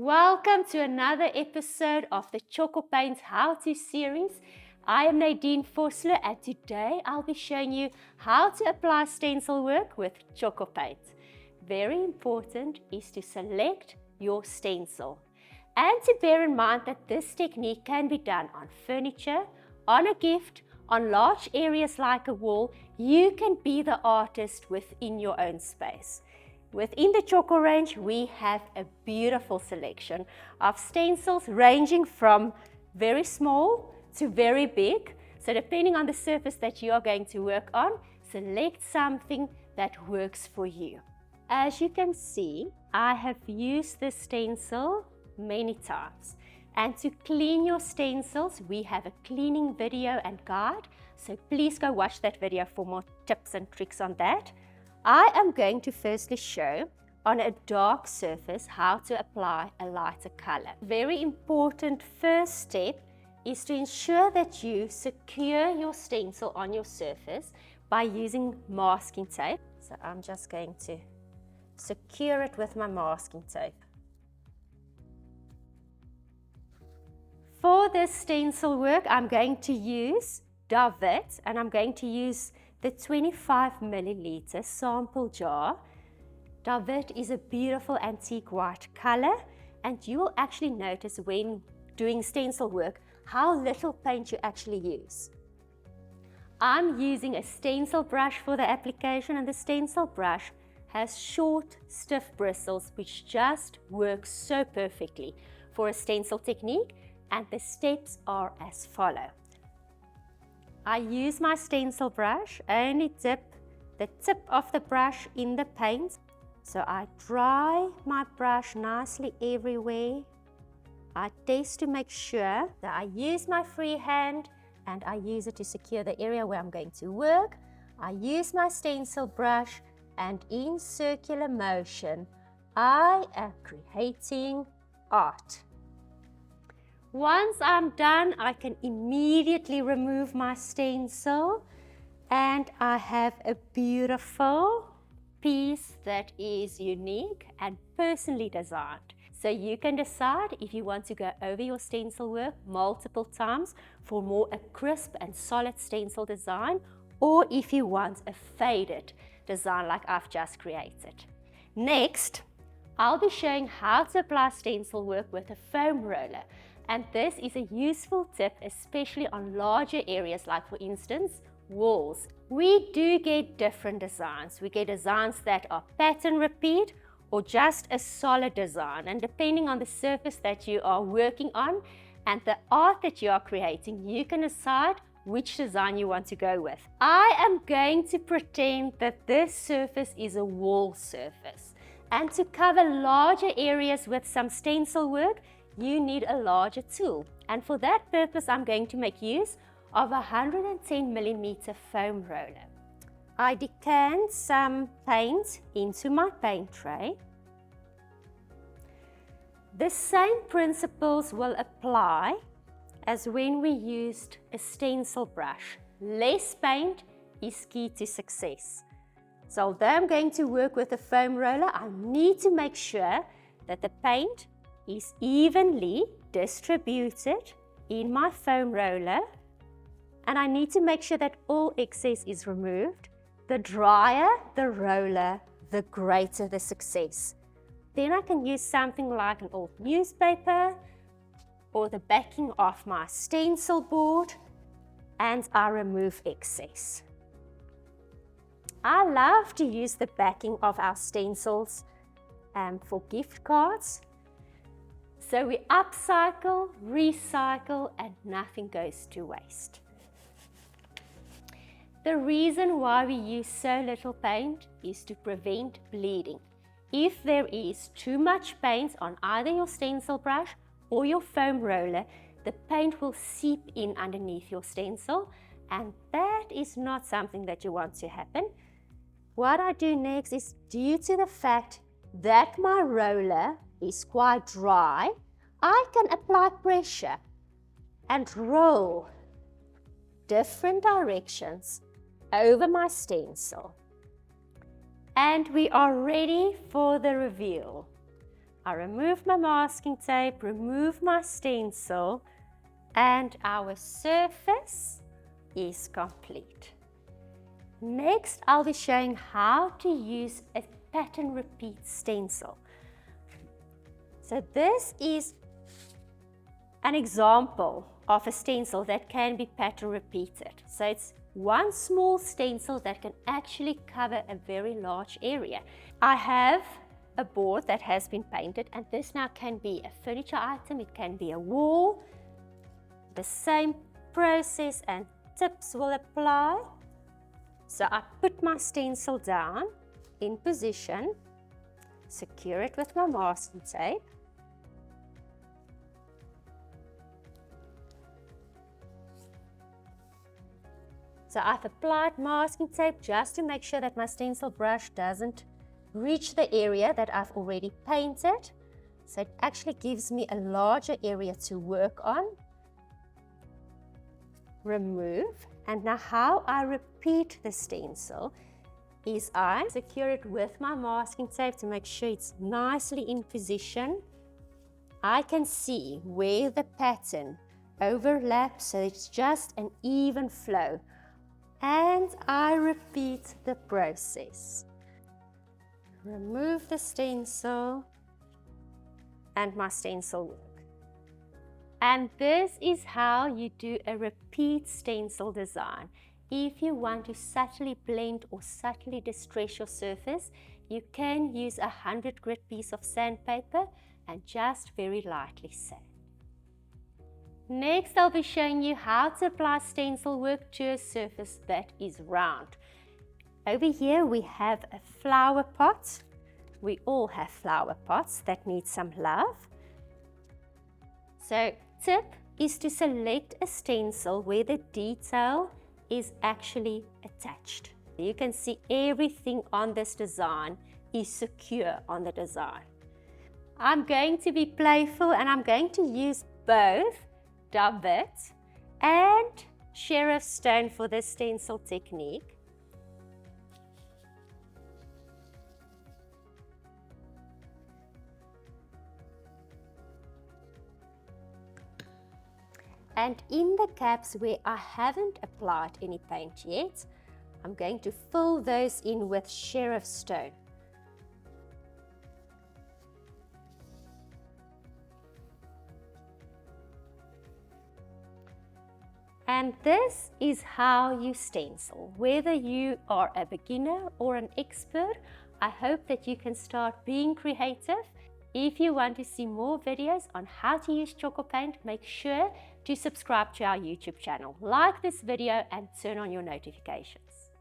Welcome to another episode of the Tjhoko Paint How-To Series. I am Nadine Vosloo and today I'll be showing you how to apply stencil work with Tjhoko Paint. Very important is to select your stencil and to bear in mind that this technique can be done on furniture, on a gift, on large areas like a wall. You can be the artist within your own space. Within the Tjhoko range, we have a beautiful selection of stencils ranging from very small to very big. So depending on the surface that you are going to work on, select something that works for you. As you can see, I have used this stencil many times. And to clean your stencils, we have a cleaning video and guide. So please go watch that video for more tips and tricks on that. I am going to firstly show on a dark surface how to apply a lighter color. Very important first step is to ensure that you secure your stencil on your surface by using masking tape. So I'm just going to secure it with my masking tape. For this stencil work, I'm going to use Davit and I'm going to use the 25 milliliter sample jar. Davit is a beautiful antique white color, and you will actually notice when doing stencil work how little paint you actually use. I'm using a stencil brush for the application, and the stencil brush has short, stiff bristles which just work so perfectly for a stencil technique, and the steps are as follow. I use my stencil brush, only dip the tip of the brush in the paint. So I dry my brush nicely everywhere. I test to make sure that I use my free hand and I use it to secure the area where I'm going to work. I use my stencil brush and in circular motion, I am creating art. Once I'm done, I can immediately remove my stencil and I have a beautiful piece that is unique and personally designed. So you can decide if you want to go over your stencil work multiple times for more a crisp and solid stencil design, or if you want a faded design like I've just created. Next, I'll be showing how to apply stencil work with a foam roller. And this is a useful tip, especially on larger areas like, for instance, walls. We do get different designs. We get designs that are pattern repeat or just a solid design. And depending on the surface that you are working on and the art that you are creating, you can decide which design you want to go with. I am going to pretend that this surface is a wall surface. And to cover larger areas with some stencil work, you need a larger tool, and for that purpose I'm going to make use of a 110 millimeter foam roller. I decant some paint into my paint tray. The same principles will apply as when we used a stencil brush. Less paint is key to success. So although I'm going to work with a foam roller, I need to make sure that the paint is evenly distributed in my foam roller, and I need to make sure that all excess is removed. The drier the roller, the greater the success. Then I can use something like an old newspaper or the backing of my stencil board and I remove excess. I love to use the backing of our stencils for gift cards. So we upcycle, recycle, and nothing goes to waste. The reason why we use so little paint is to prevent bleeding. If there is too much paint on either your stencil brush or your foam roller, the paint will seep in underneath your stencil, and that is not something that you want to happen. What I do next is, due to the fact that my roller is quite dry, I can apply pressure and roll different directions over my stencil. And we are ready for the reveal. I remove my masking tape, remove my stencil, and our surface is complete. Next, I'll be showing how to use a pattern repeat stencil. So this is an example of a stencil that can be pattern repeated. So it's one small stencil that can actually cover a very large area. I have a board that has been painted, and this now can be a furniture item, it can be a wall. The same process and tips will apply. So I put my stencil down in position, secure it with my masking tape. So I've applied masking tape just to make sure that my stencil brush doesn't reach the area that I've already painted. So it actually gives me a larger area to work on. Remove. And now how I repeat the stencil is I secure it with my masking tape to make sure it's nicely in position. I can see where the pattern overlaps, so it's just an even flow. And I repeat the process. Remove the stencil and my stencil work. And this is how you do a repeat stencil design. If you want to subtly blend or subtly distress your surface, you can use a 100 grit piece of sandpaper and just very lightly sand. Next, I'll be showing you how to apply stencil work to a surface that is round. Over here we have a flower pot. We all have flower pots that need some love. So, tip is to select a stencil where the detail is actually attached. You can see everything on this design is secure on the design. I'm going to be playful and I'm going to use both David and Sheriff Stone for this stencil technique. And in the caps where I haven't applied any paint yet, I'm going to fill those in with Sheriff Stone. And this is how you stencil. Whether you are a beginner or an expert, I hope that you can start being creative. If you want to see more videos on how to use Tjhoko Paint, make sure to subscribe to our YouTube channel, like this video and turn on your notifications.